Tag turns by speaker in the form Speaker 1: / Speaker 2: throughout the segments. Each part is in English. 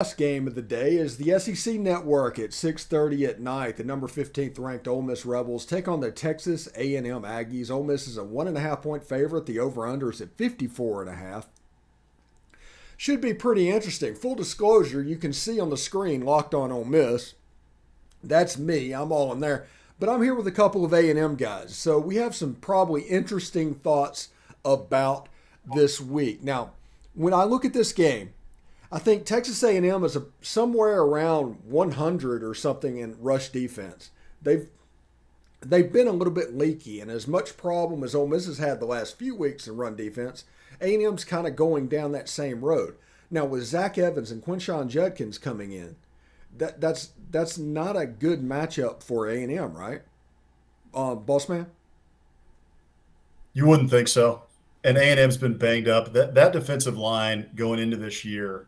Speaker 1: Last game of the day is the SEC Network at 6:30 at night. The number 15th ranked Ole Miss Rebels take on the Texas A&M Aggies. Ole Miss is a 1.5 point favorite. The over/under is at 54.5. Should be pretty interesting. Full disclosure, you can see on the screen Locked On Ole Miss. That's me. I'm all in there. But I'm here with a couple of A&M guys. So we have some probably interesting thoughts about this week. Now, when I look at this game, I think Texas A&M is somewhere around 100 or something in rush defense. They've been a little bit leaky, and as much problem as Ole Miss has had the last few weeks in run defense, A&M's kind of going down that same road. Now with Zach Evans and Quinshon Judkins coming in, that's not a good matchup for A&M, right? Boss man.
Speaker 2: You wouldn't think so. And A&M's been banged up. That defensive line going into this year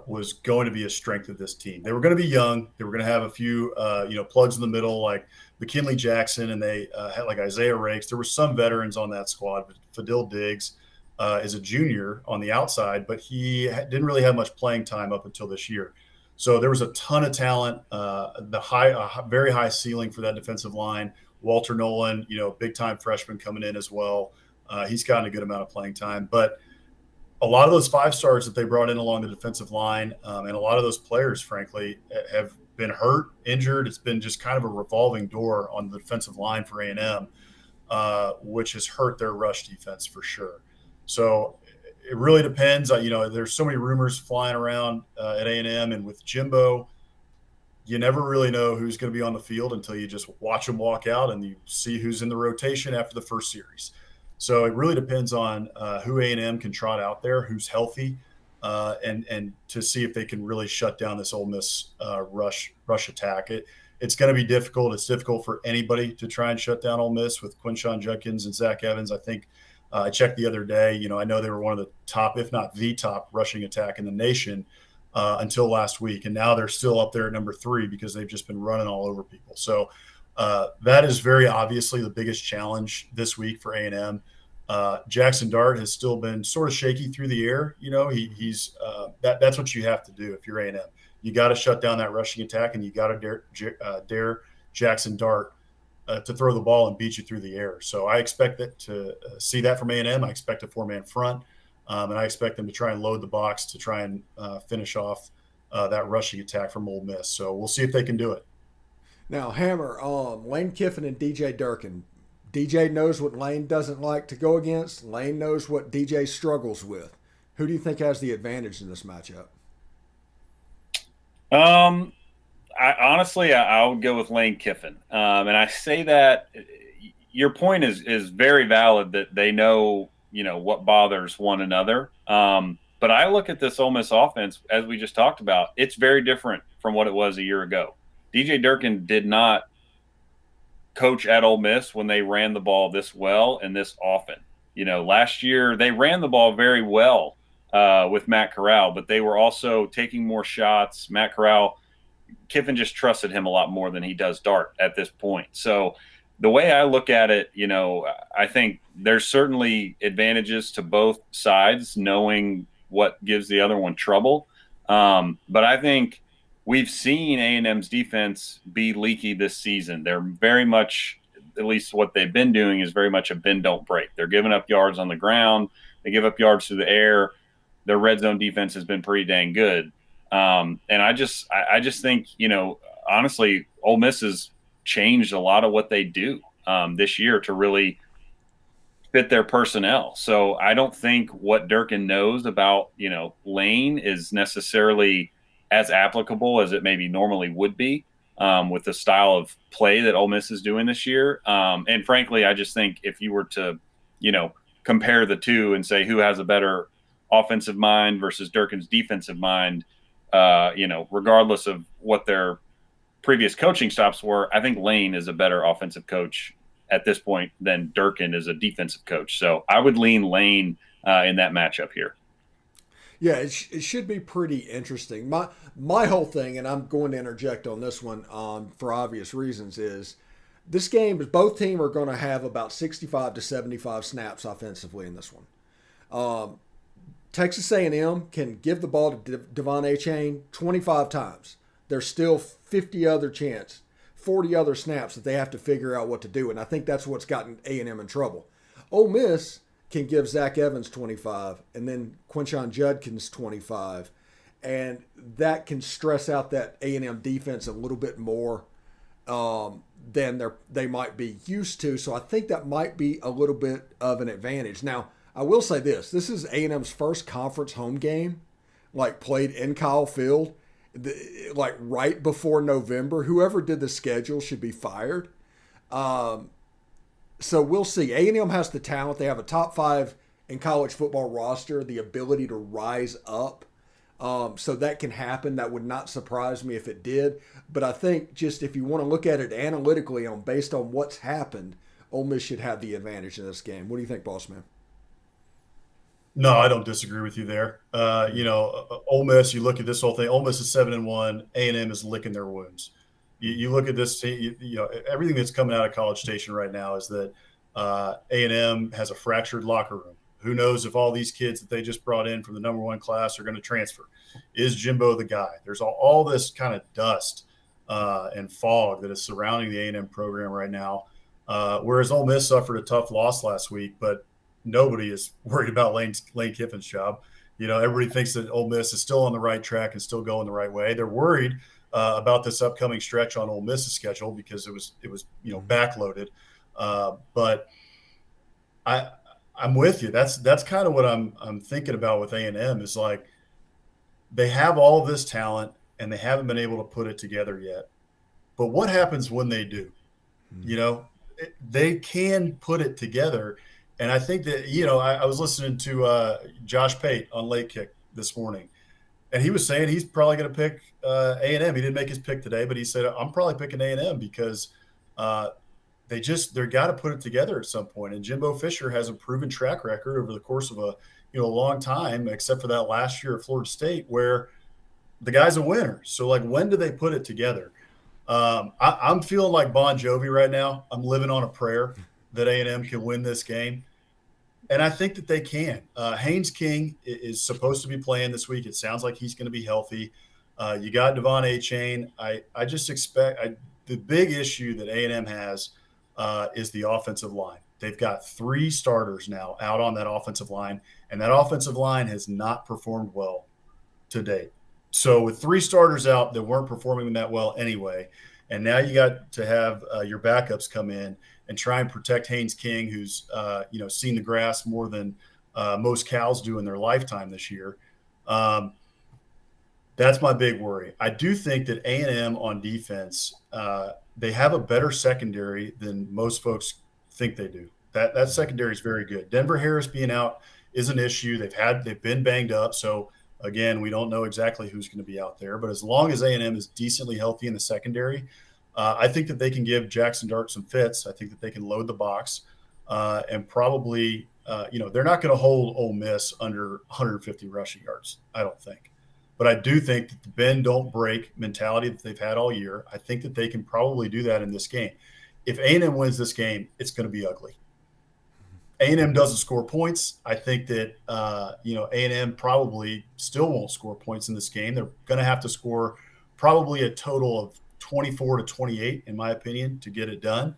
Speaker 2: was going to be a strength of this team. They were going to be young. They were going to have a few plugs in the middle like McKinley Jackson, and they had like Isaiah Rakes. There were some veterans on that squad. But Fadil Diggs is a junior on the outside, but he didn't really have much playing time up until this year. So there was a ton of talent, very high ceiling for that defensive line. Walter Nolan, big time freshman coming in as well. He's gotten a good amount of playing time, but a lot of those five stars that they brought in along the defensive line, and a lot of those players, frankly, have been hurt, injured. It's been just kind of a revolving door on the defensive line for A&M, which has hurt their rush defense for sure. So it really depends. There's so many rumors flying around at A&M, and with Jimbo, you never really know who's going to be on the field until you just watch them walk out and you see who's in the rotation after the first series. So it really depends on who A&M can trot out there, who's healthy, and to see if they can really shut down this Ole Miss rush attack. It's going to be difficult. It's difficult for anybody to try and shut down Ole Miss with Quinshon Judkins and Zach Evans. I think I checked the other day. I know they were one of the top, if not the top, rushing attack in the nation until last week, and now they're still up there at number 3 because they've just been running all over people. So that is very obviously the biggest challenge this week for A&M. Jackson Dart has still been sort of shaky through the air. He's that's what you have to do if you're A&M. You got to shut down that rushing attack, and you got to dare Jackson Dart to throw the ball and beat you through the air. So I expect to see that from A&M. I expect a 4-man front, and I expect them to try and load the box to try and finish off that rushing attack from Ole Miss. So we'll see if they can do it.
Speaker 1: Now, Hammer, Lane Kiffin and DJ Durkin. DJ knows what Lane doesn't like to go against. Lane knows what DJ struggles with. Who do you think has the advantage in this matchup?
Speaker 3: I would go with Lane Kiffin. And I say that your point is very valid that they know, what bothers one another. But I look at this Ole Miss offense, as we just talked about, it's very different from what it was a year ago. DJ Durkin did not coach at Ole Miss when they ran the ball this well and this often. Last year they ran the ball very well with Matt Corral, but they were also taking more shots. Matt Corral, Kiffin just trusted him a lot more than he does Dart at this point. So the way I look at it, I think there's certainly advantages to both sides, knowing what gives the other one trouble. But I think we've seen A&M's defense be leaky this season. They're very much, at least what they've been doing, is very much a bend, don't break. They're giving up yards on the ground. They give up yards through the air. Their red zone defense has been pretty dang good. And I just think, honestly, Ole Miss has changed a lot of what they do this year to really fit their personnel. So I don't think what Durkin knows about, Lane is necessarily as applicable as it maybe normally would be with the style of play that Ole Miss is doing this year. And frankly, I just think if you were to, compare the two and say who has a better offensive mind versus Durkin's defensive mind, regardless of what their previous coaching stops were, I think Lane is a better offensive coach at this point than Durkin is a defensive coach. So I would lean Lane in that matchup here.
Speaker 1: Yeah, it should be pretty interesting. My whole thing, and I'm going to interject on this one for obvious reasons, is this game is both teams are going to have about 65 to 75 snaps offensively in this one. Texas A&M can give the ball to Devon Achane 25 times. There's still 50 other chance, 40 other snaps that they have to figure out what to do, and I think that's what's gotten A&M in trouble. Ole Miss can give Zach Evans 25, and then Quinshon Judkins 25, and that can stress out that A&M defense a little bit more than they might be used to. So I think that might be a little bit of an advantage. Now, I will say this: this is A&M's first conference home game, like played in Kyle Field, like right before November. Whoever did the schedule should be fired. So we'll see. A&M has the talent. They have a top 5 in college football roster, the ability to rise up. So that can happen. That would not surprise me if it did. But I think just if you want to look at it analytically based on what's happened, Ole Miss should have the advantage in this game. What do you think, boss man?
Speaker 2: No, I don't disagree with you there. Ole Miss, you look at this whole thing. Ole Miss is 7-1. A&M is licking their wounds. You look at this. Everything that's coming out of College Station right now is that A&M has a fractured locker room. Who knows if all these kids that they just brought in from the number 1 class are going to transfer? Is Jimbo the guy? There's all this kind of dust and fog that is surrounding the A&M program right now. Whereas Ole Miss suffered a tough loss last week, but nobody is worried about Lane Kiffin's job. Everybody thinks that Ole Miss is still on the right track and still going the right way. They're worried about this upcoming stretch on Ole Miss's schedule because it was backloaded. But I'm with you. That's kind of what I'm thinking about with A&M is like they have all of this talent and they haven't been able to put it together yet. But what happens when they do? They can put it together. And I think that, I was listening to Josh Pate on Late Kick this morning, and he was saying he's probably going to pick A&M. He didn't make his pick today, but he said, I'm probably picking A&M because they're got to put it together at some point. And Jimbo Fisher has a proven track record over the course of a long time, except for that last year at Florida State where the guy's a winner. So, like, when do they put it together? I'm feeling like Bon Jovi right now. I'm living on a prayer that A&M can win this game. And I think that they can. Haynes King is supposed to be playing this week. It sounds like he's going to be healthy. You got Devon Achane. I just expect the big issue that A&M has is the offensive line. They've got 3 starters now out on that offensive line, and that offensive line has not performed well to date. So with 3 starters out that weren't performing that well anyway, and now you got to have your backups come in and try and protect Haynes King, who's seen the grass more than most cows do in their lifetime this year. That's my big worry. I do think that A&M on defense, they have a better secondary than most folks think they do. That secondary is very good. Denver Harris being out is an issue. They've been banged up. So again, we don't know exactly who's going to be out there. But as long as A&M is decently healthy in the secondary, I think that they can give Jackson Dart some fits. I think that they can load the box and probably, they're not going to hold Ole Miss under 150 rushing yards, I don't think. But I do think that the bend don't break mentality that they've had all year, I think that they can probably do that in this game. If A&M wins this game, it's going to be ugly. A&M doesn't score points. I think that, A&M probably still won't score points in this game. They're going to have to score probably a total of 24 to 28, in my opinion, to get it done.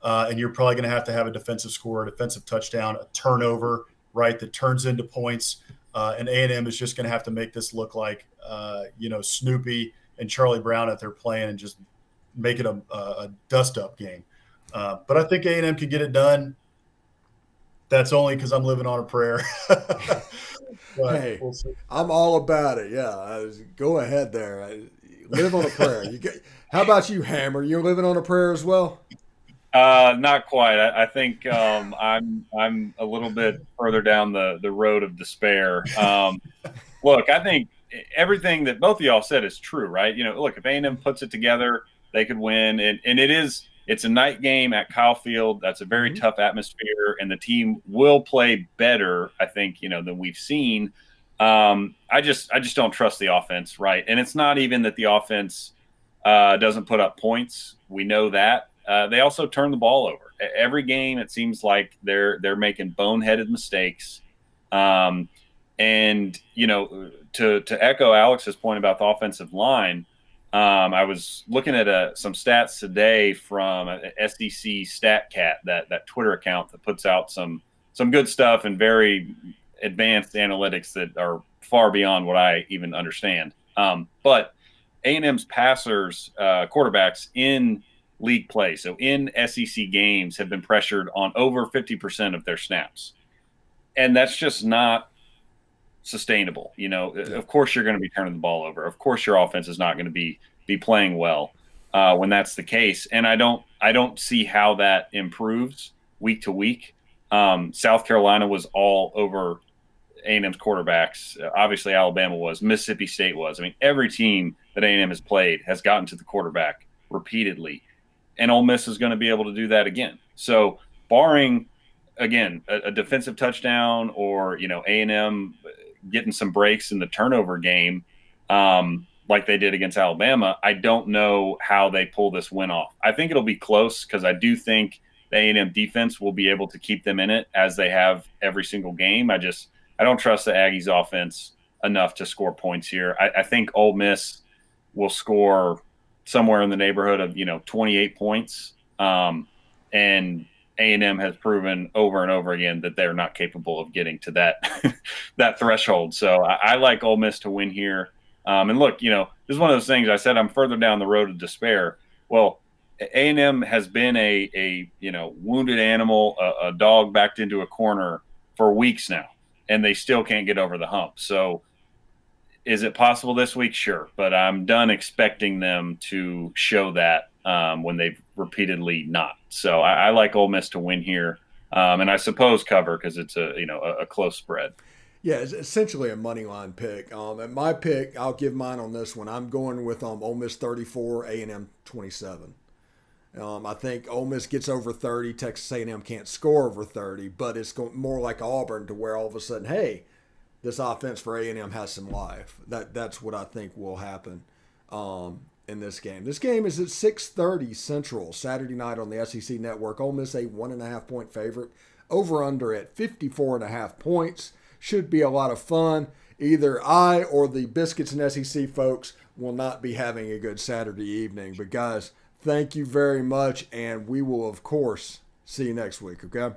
Speaker 2: And you're probably going to have a defensive score, a defensive touchdown, a turnover, right, that turns into points. And A&M is just going to have to make this look like, Snoopy and Charlie Brown out there playing and just make it a dust-up game. But I think A&M can get it done. That's only because I'm living on a prayer.
Speaker 1: Hey, we'll I'm all about it. Yeah, go ahead there. Live on a prayer. How about you, Hammer? You're living on a prayer as well?
Speaker 3: Not quite. I think I'm a little bit further down the road of despair. Look, I think everything that both of y'all said is true, right? Look, if A&M puts it together, they could win, and it's a night game at Kyle Field. That's a very tough atmosphere, and the team will play better, I think, than we've seen. I just don't trust the offense, right? And it's not even that the offense doesn't put up points. We know that. They also turn the ball over. Every game, it seems like they're making boneheaded mistakes. And, to echo Alex's point about the offensive line, I was looking at some stats today from SEC StatCat, that Twitter account that puts out some good stuff and very advanced analytics that are far beyond what I even understand. But A&M's passers, quarterbacks in league play, so in SEC games, have been pressured on over 50% of their snaps. And that's just not sustainable. Of course you're going to be turning the ball over. Of course your offense is not going to be playing well when that's the case. And I don't see how that improves week to week. South Carolina was all over A&M's quarterbacks. Obviously Alabama was, Mississippi State was. I mean, every team that A&M has played has gotten to the quarterback repeatedly, and Ole Miss is going to be able to do that again. So barring, again, a defensive touchdown or, A&M getting some breaks in the turnover game, like they did against Alabama, I don't know how they pull this win off. I think it'll be close because I do think the A&M defense will be able to keep them in it as they have every single game. I don't trust the Aggies offense enough to score points here. I think Ole Miss will score somewhere in the neighborhood of 28 points, and A&M has proven over and over again that they're not capable of getting to that that threshold. So I like Ole Miss to win here. And look, this is one of those things I said I'm further down the road of despair. Well, A&M has been a wounded animal, a dog backed into a corner for weeks now, and they still can't get over the hump. So is it possible this week? Sure. But I'm done expecting them to show that when they've repeatedly not. So I like Ole Miss to win here. And I suppose cover because it's a close spread.
Speaker 1: Yeah, it's essentially a money line pick. And my pick, I'll give mine on this one. I'm going with Ole Miss 34, A&M 27. I think Ole Miss gets over 30. Texas A&M can't score over 30, but it's more like Auburn to where all of a sudden, hey, this offense for A&M has some life. That's what I think will happen in this game. This game is at 6:30 Central, Saturday night on the SEC Network. Ole Miss a 1.5 point favorite. Over under at 54.5 points. Should be a lot of fun. Either I or the Biscuits and SEC folks will not be having a good Saturday evening. But guys, thank you very much, and we will, of course, see you next week, okay?